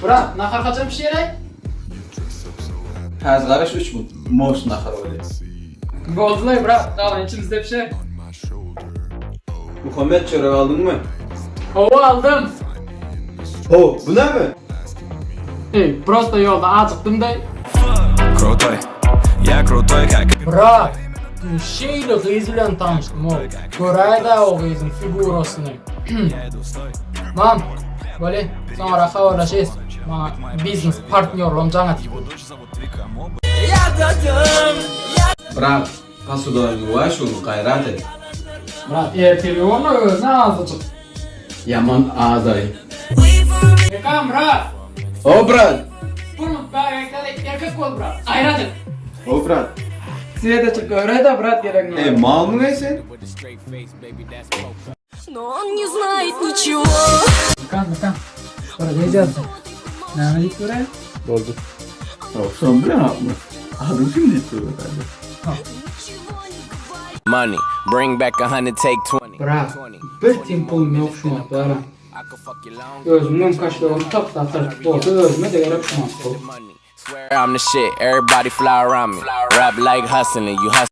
Bırak, nakar kaçan bir şey ne? Həz qarış 3 moş naxar öyle. Gibi oldular bırak, daha içimizde bir şey. Muhammed çörek aldın mı? Hava aldım. Ho, bu ne mi? Prosto yolda acıktım da. Крутой, я крутой, как Bırak. Dün şeyle kızıyla tanıştım oğlum. Göray da o kızın figurasını. Lan, böyle sonra haberleşiriz. Bana business partnerliğim canı tipi. Bırak, nasıl doyum var şunu gayret et. Bırak, telefonu özüne azıcık. Yaman ağzayı. Yakam bırak. O brat. Bunu erkek ol bırak. Ayrat et. O brat. Size de çık Göray da bırak gerek Mal mı neysin? Но он не знает ничего. Bakan. Sonra geleceğiz. Ne dedik buraya? Oldu. Son bir yapma. Adım şimdi istiyor herhalde. money. Bring back 100, take 20. Bırak. Bir tempom yok şu an bana. I could fuck you long Özümün kaşlarını tapta atar. Oldu özüme de gerek şu an. money. Swear I'm the shit. Everybody fly around me. Rap like hustling, you hustle.